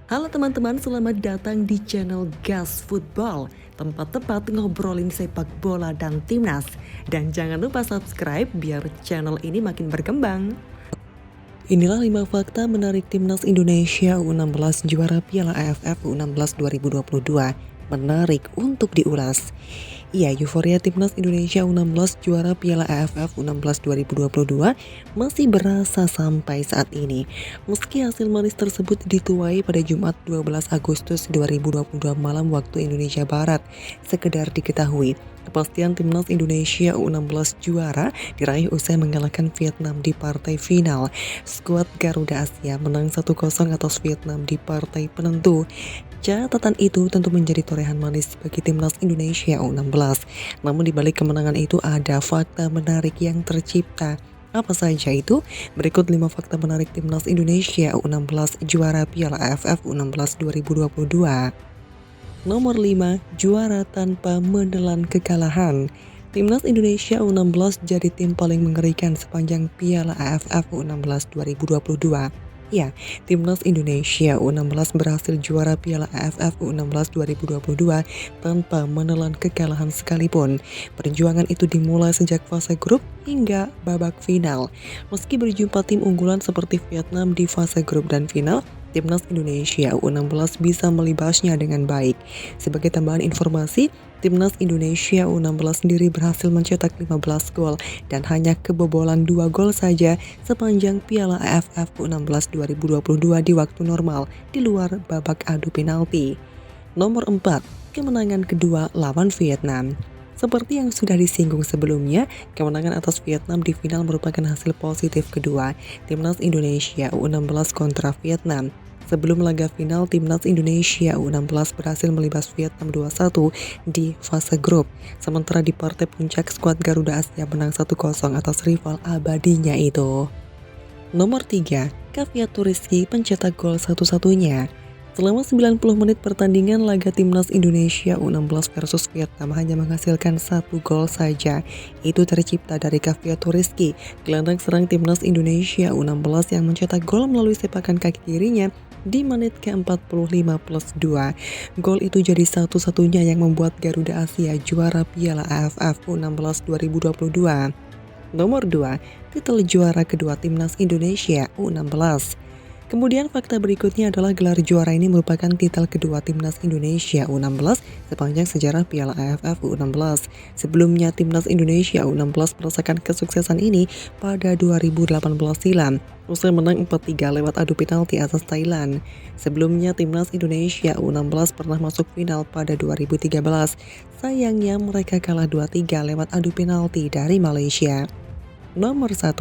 Halo teman-teman, selamat datang di channel Gas Football, tempat tepat ngobrolin sepak bola dan timnas. Dan jangan lupa subscribe biar channel ini makin berkembang. Inilah 5 fakta menarik timnas Indonesia U16 juara Piala AFF U16 2022. Menarik untuk diulas. Iya, euforia timnas Indonesia U16 juara Piala AFF U16 2022 masih berasa sampai saat ini. Meski hasil manis tersebut dituai pada Jumat 12 Agustus 2022 malam waktu Indonesia Barat. Sekedar diketahui, kepastian timnas Indonesia U16 juara diraih usai mengalahkan Vietnam di partai final. Skuad Garuda Asia menang 1-0 atas Vietnam di partai penentu. Catatan itu tentu menjadi torehan manis bagi timnas Indonesia U16. Namun di balik kemenangan itu ada fakta menarik yang tercipta. Apa saja itu? Berikut 5 fakta menarik timnas Indonesia U16 juara Piala AFF U16 2022. Nomor 5, juara tanpa menelan kekalahan. Timnas Indonesia U16 jadi tim paling mengerikan sepanjang Piala AFF U16 2022. Ya, timnas Indonesia U16 berhasil juara Piala AFF U16 2022 tanpa menelan kekalahan sekalipun. Perjuangan itu dimulai sejak fase grup hingga babak final. Meski berjumpa tim unggulan seperti Vietnam di fase grup dan final, timnas Indonesia U16 bisa melibasnya dengan baik. Sebagai tambahan informasi, timnas Indonesia U16 sendiri berhasil mencetak 15 gol dan hanya kebobolan 2 gol saja sepanjang Piala AFF U16 2022 di waktu normal di luar babak adu penalti. Nomor 4, kemenangan kedua lawan Vietnam. Seperti yang sudah disinggung sebelumnya, kemenangan atas Vietnam di final merupakan hasil positif kedua timnas Indonesia U16 kontra Vietnam. Sebelum laga final, timnas Indonesia U16 berhasil melibas Vietnam 2-1 di fase grup. Sementara di partai puncak, skuad Garuda Asia menang 1-0 atas rival abadinya itu. Nomor 3, Caviato Rizky pencetak gol satu-satunya. Selama 90 menit pertandingan, laga timnas Indonesia U16 versus Vietnam hanya menghasilkan 1 gol saja. Itu tercipta dari Caviato Rizky, gelandang serang timnas Indonesia U16 yang mencetak gol melalui sepakan kaki kirinya di menit ke-45+2. Gol itu jadi satu-satunya yang membuat Garuda Asia juara Piala AFF U16 2022. Nomor 2, titel juara kedua timnas Indonesia U16. Kemudian fakta berikutnya adalah gelar juara ini merupakan titel kedua timnas Indonesia U16 sepanjang sejarah Piala AFF U16. Sebelumnya timnas Indonesia U16 merasakan kesuksesan ini pada 2018 silam, usai menang 4-3 lewat adu penalti atas Thailand. Sebelumnya timnas Indonesia U16 pernah masuk final pada 2013. Sayangnya mereka kalah 2-3 lewat adu penalti dari Malaysia. Nomor 1,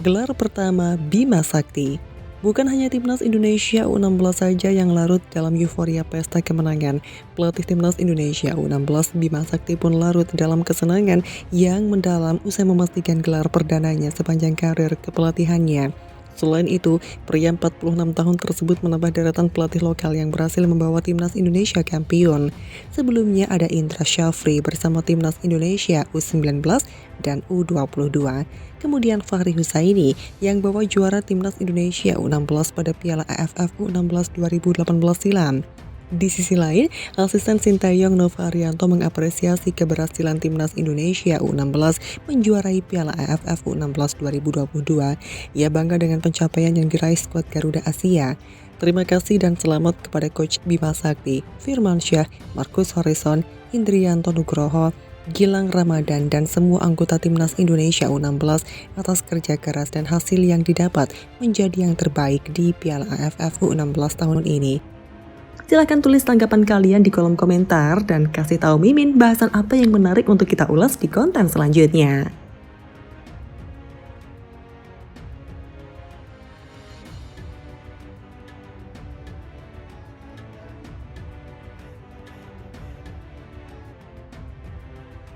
gelar pertama Bima Sakti. Bukan hanya timnas Indonesia U16 saja yang larut dalam euforia pesta kemenangan. Pelatih timnas Indonesia U16 Bima Sakti pun larut dalam kesenangan yang mendalam usai memastikan gelar perdananya sepanjang karir kepelatihannya. Selain itu, pria 46 tahun tersebut menambah deretan pelatih lokal yang berhasil membawa timnas Indonesia kampiun. Sebelumnya ada Indra Syafri bersama timnas Indonesia U19 dan U22. Kemudian Fahri Husaini yang bawa juara timnas Indonesia U16 pada Piala AFF U16 2018 silam. Di sisi lain, asisten Sintayong Nova Arianto mengapresiasi keberhasilan timnas Indonesia U16 menjuarai Piala AFF U16 2022. Ia bangga dengan pencapaian yang diraih skuad Garuda Asia. Terima kasih dan selamat kepada Coach Bima Sakti, Firmansyah, Marcus Horizon, Indrianto Nugroho, Gilang Ramadan dan semua anggota timnas Indonesia U16 atas kerja keras dan hasil yang didapat menjadi yang terbaik di Piala AFF U16 tahun ini. Silahkan tulis tanggapan kalian di kolom komentar dan kasih tahu Mimin bahasan apa yang menarik untuk kita ulas di konten selanjutnya.